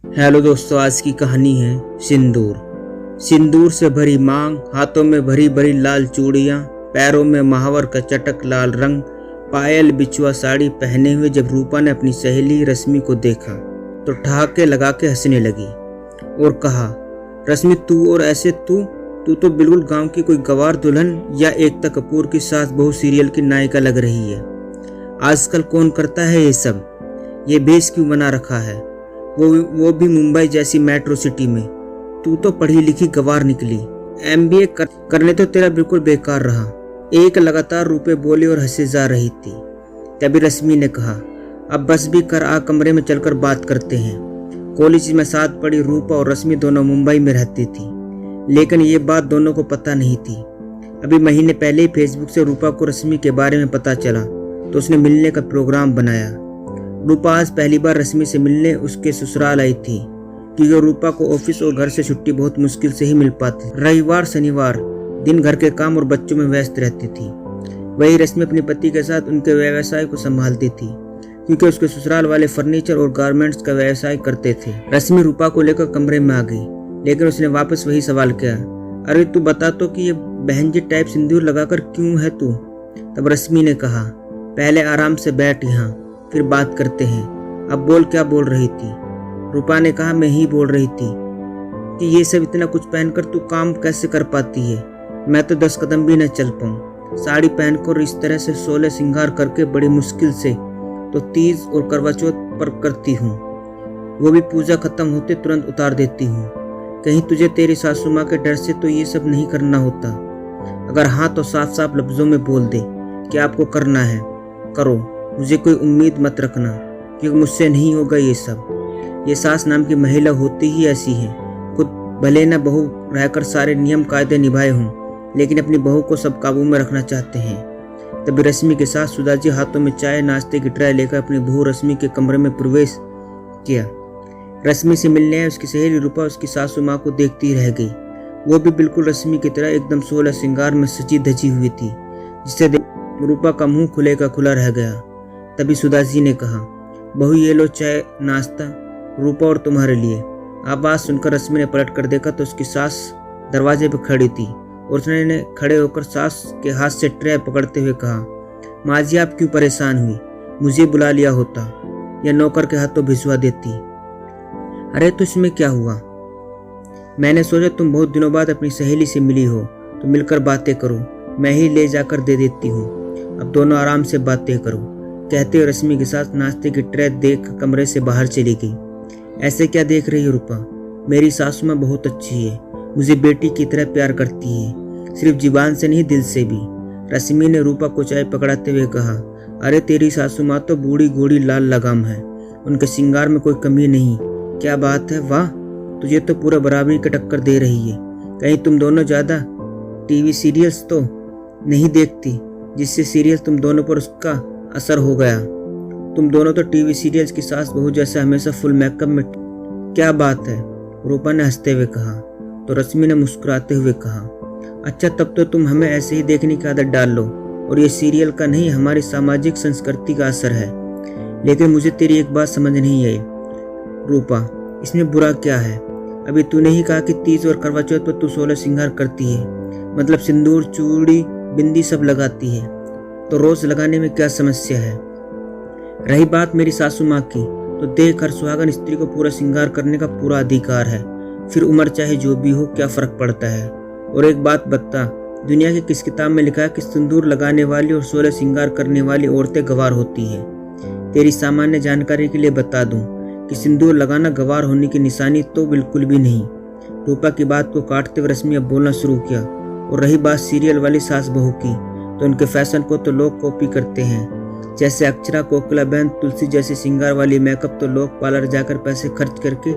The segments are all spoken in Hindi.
हेलो दोस्तों, आज की कहानी है सिंदूर। सिंदूर से भरी मांग, हाथों में भरी भरी लाल चूड़ियां, पैरों में महावर का चटक लाल रंग, पायल बिछुआ साड़ी पहने हुए जब रूपा ने अपनी सहेली रश्मि को देखा तो ठहाके लगा के हंसने लगी और कहा, रश्मि तू और ऐसे तू तो बिल्कुल गांव की कोई गवार दुल्हन या एकता कपूर की सास बहू सीरियल की नायिका लग रही है। आजकल कौन करता है ये सब? ये बेस क्यों बना रखा है, वो भी मुंबई जैसी मेट्रो सिटी में। तू तो पढ़ी लिखी गवार निकली। एमबीए करने तो तेरा बिल्कुल बेकार रहा। एक लगातार रूपे बोली और हंसे जा रही थी। तभी रश्मि ने कहा, अब बस भी कर, आ कमरे में चलकर बात करते हैं। कॉलेज में साथ पढ़ी रूपा और रश्मि दोनों मुंबई में रहती थी, लेकिन ये बात दोनों को पता नहीं थी। अभी महीने पहले ही फेसबुक से रूपा को रश्मि के बारे में पता चला तो उसने मिलने का प्रोग्राम बनाया। रूपा आज पहली बार रश्मि से मिलने उसके ससुराल आई थी, क्योंकि रूपा को ऑफिस और घर से छुट्टी बहुत मुश्किल से ही मिल पाती। रविवार शनिवार दिन घर के काम और बच्चों में व्यस्त रहती थी। वही रश्मि अपने पति के साथ उनके व्यवसाय को संभालती थी, क्योंकि उसके ससुराल वाले फर्नीचर और गारमेंट्स का व्यवसाय करते थे। रश्मि रूपा को लेकर कमरे में आ गई, लेकिन उसने वापस वही सवाल किया, अरे तू बता तो कि ये बहन जी टाइप सिंदूर लगाकर क्यों है तू? तब रश्मि ने कहा, पहले आराम से बैठ यहाँ, फिर बात करते हैं। अब बोल, क्या बोल रही थी? रूपा ने कहा, मैं ही बोल रही थी कि ये सब इतना कुछ पहनकर तू काम कैसे कर पाती है? मैं तो 10 कदम भी न चल पाऊँ। साड़ी पहनकर इस तरह से 16 श्रृंगार करके बड़ी मुश्किल से तो तीज और करवा चौथ पर करती हूँ, वो भी पूजा खत्म होते तुरंत उतार देती हूँ। कहीं तुझे तेरी सासू माँ के डर से तो ये सब नहीं करना होता? अगर हाँ तो साफ साफ लफ्जों में बोल दे कि आपको करना है, करो। मुझे कोई उम्मीद मत रखना, क्योंकि मुझसे नहीं होगा ये सब। ये सास नाम की महिला होती ही ऐसी है। खुद भले न बहू रहकर सारे नियम कायदे निभाए हों, लेकिन अपनी बहू को सब काबू में रखना चाहते हैं। तभी रश्मि के साथ सुधाजी हाथों में चाय नाश्ते की ट्रे लेकर अपनी बहू रश्मि के कमरे में प्रवेश किया। रश्मि से मिलने आए उसकी सहेली रूपा उसकी सासू माँ को देखती रह गई। वो भी बिल्कुल रश्मि की तरह एकदम 16 श्रृंगार में सजी धजी हुई थी, जिससे रूपा का मुंह खुले का खुला रह गया। तभी सुधाजी ने कहा, बहू ये लो चाय नाश्ता, रूपा और तुम्हारे लिए। आवाज सुनकर रश्मि ने पलट कर देखा तो उसकी सास दरवाजे पर खड़ी थी और उसने खड़े होकर सास के हाथ से ट्रे पकड़ते हुए कहा, माँ जी आप क्यों परेशान हुई? मुझे बुला लिया होता या नौकर के हाथों भिजवा देती। अरे तो इसमें क्या हुआ? मैंने सोचा तुम बहुत दिनों बाद अपनी सहेली से मिली हो तो मिलकर बातें करो, मैं ही ले जाकर दे देती हूँ। अब दोनों आराम से बातें करो, कहते हुए रश्मि के साथ नाश्ते की ट्रे देख कमरे से बाहर चली गई। ऐसे क्या देख रही हो रूपा? मेरी सासू माँ बहुत अच्छी है, मुझे बेटी की तरह प्यार करती है, सिर्फ जुबान से नहीं दिल से भी। रश्मि ने रूपा को चाय पकड़ाते हुए कहा, अरे तेरी सासू माँ तो बूढ़ी घोड़ी लाल लगाम है, उनके श्रृंगार में कोई कमी नहीं। क्या बात है, वाह, तुझे तो पूरा बराबरी का टक्कर दे रही है। कहीं तुम दोनों ज्यादा टीवी सीरियल्स तो नहीं देखती, जिससे सीरियल तुम दोनों पर उसका असर हो गया? तुम दोनों तो टीवी सीरियल्स की सास बहू जैसे हमेशा फुल मेकअप में। क्या बात है? रूपा ने हंसते हुए कहा। तो रश्मि ने मुस्कुराते हुए कहा, अच्छा तब तो तुम हमें ऐसे ही देखने की आदत डाल लो, और ये सीरियल का नहीं हमारी सामाजिक संस्कृति का असर है। लेकिन मुझे तेरी एक बात समझ नहीं आई रूपा, इसमें बुरा क्या है? अभी तूने ही कहा कि तीज और करवा चौथ पर तू 16 श्रृंगार करती है, मतलब सिंदूर चूड़ी बिंदी सब लगाती है, तो रोज लगाने में क्या समस्या है? रही बात मेरी सासू माँ की, तो देख हर सुहागन स्त्री को पूरा श्रृंगार करने का पूरा अधिकार है, फिर उम्र चाहे जो भी हो, क्या फर्क पड़ता है? और एक बात बता, दुनिया की किस किताब में लिखा है कि सिंदूर लगाने वाली और 16 श्रृंगार करने वाली औरतें गवार होती है? तेरी सामान्य जानकारी के लिए बता दूं कि सिंदूर लगाना गवार होने की निशानी तो बिल्कुल भी नहीं। रूपा की बात को काटते हुए रश्मि अब बोलना शुरू किया, और रही बात सीरियल वाली सास बहू की, तो उनके फैशन को तो लोग कॉपी करते हैं। जैसे अक्षरा, कोकिला बहन, तुलसी जैसी श्रृंगार वाली मेकअप तो लोग पार्लर जाकर पैसे खर्च करके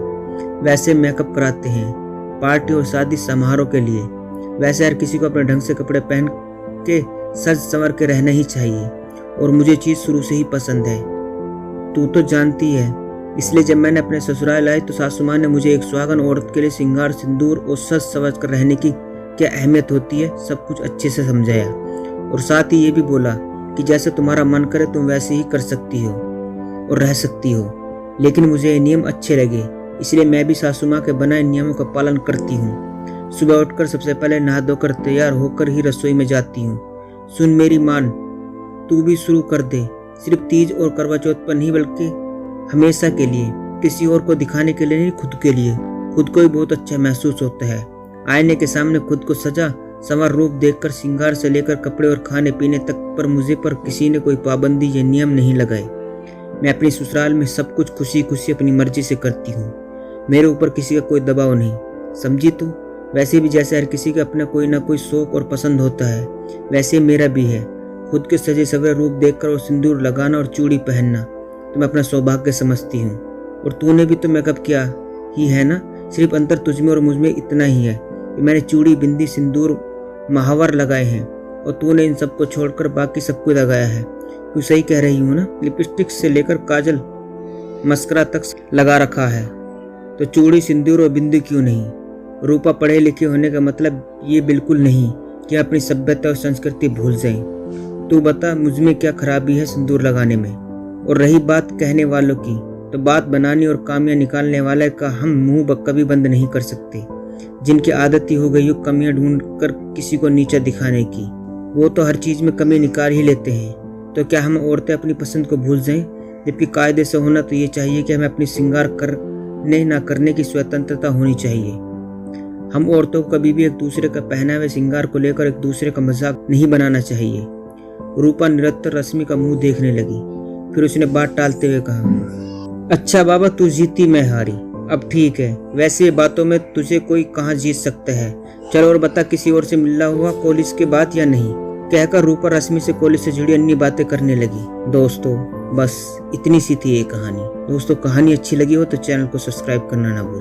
वैसे मेकअप कराते हैं, पार्टी और शादी समारोह के लिए। वैसे हर किसी को अपने ढंग से कपड़े पहन के सज संवर के रहना ही चाहिए, और मुझे चीज शुरू से ही पसंद है, तू तो जानती है। इसलिए जब मैंने अपने ससुराल आई तो सासू माँ ने मुझे एक सुहागन औरत के लिए श्रृंगार, सिंदूर और सज संवर कर रहने की क्या अहमियत होती है सब कुछ अच्छे से समझाया, और साथ ही ये भी बोला कि जैसे तुम्हारा मन करे तुम वैसे ही कर सकती हो और रह सकती हो, लेकिन मुझे ये नियम अच्छे लगे इसलिए मैं भी सासू माँ के बनाए नियमों का पालन करती हूँ। सुबह उठकर सबसे पहले नहा धोकर तैयार होकर ही रसोई में जाती हूँ। सुन मेरी मान, तू भी शुरू कर दे, सिर्फ तीज और करवा चौथ पर नहीं बल्कि हमेशा के लिए, किसी और को दिखाने के लिए नहीं, खुद के लिए। खुद को ही बहुत अच्छा महसूस होता है। आईने के सामने खुद को सजा संवार रूप देखकर श्रृंगार से लेकर कपड़े और खाने पीने तक पर मुझे पर किसी ने कोई पाबंदी या नियम नहीं लगाए। मैं अपनी ससुराल में सब कुछ खुशी खुशी अपनी मर्जी से करती हूँ। मेरे ऊपर किसी का कोई दबाव नहीं, समझी तू। वैसे भी जैसे हर किसी का अपना कोई ना कोई शौक और पसंद होता है, वैसे मेरा भी है। खुद के सजे सवरे रूप देखकर और सिंदूर लगाना और चूड़ी पहनना तो मैं अपना सौभाग्य समझती हूँ। और तूने भी तो मेकअप किया ही है ना, सिर्फ अंतर तुझमें और मुझमें इतना ही है कि मैंने चूड़ी, बिंदी, सिंदूर, महावर लगाए हैं और तूने इन सबको छोड़कर बाकी सब कुछ लगाया है। तू सही कह रही हूँ ना। लिपस्टिक से लेकर काजल, मस्करा तक लगा रखा है, तो चूड़ी, सिंदूर और बिंदी क्यों नहीं। रूपा पढ़े लिखे होने का मतलब ये बिल्कुल नहीं कि अपनी सभ्यता और संस्कृति भूल जाएं। तू बता, मुझमें क्या खराबी है सिंदूर लगाने में। और रही बात कहने वालों की, तो बात बनाने और कामियां निकालने वाले का हम मुंह कभी बंद नहीं कर सकते। जिनकी आदत ही हो गई हो कमियां ढूंढकर किसी को नीचा दिखाने की, वो तो हर चीज में कमी निकाल ही लेते हैं। तो क्या हम औरतें अपनी पसंद को भूल जाएं? जबकि कायदे से होना तो ये चाहिए कि हमें अपनी श्रृंगार करने ना करने की स्वतंत्रता होनी चाहिए। हम औरतों को कभी भी एक दूसरे का पहनावे श्रृंगार को लेकर एक दूसरे का मजाक नहीं बनाना चाहिए। रूपा निरंतर रश्मि का मुंह देखने लगी, फिर उसने बात टालते हुए कहा, अच्छा बाबा, तू जीती मैं हारी, अब ठीक है। वैसे बातों में तुझे कोई कहाँ जीत सकता है। चलो और बता, किसी और से मिलना हुआ कॉलेज के बाद या नहीं। कहकर रूपा रश्मि से कॉलेज से जुड़ी अन्य बातें करने लगी। दोस्तों बस इतनी सी थी ये कहानी। दोस्तों कहानी अच्छी लगी हो तो चैनल को सब्सक्राइब करना ना भूलें।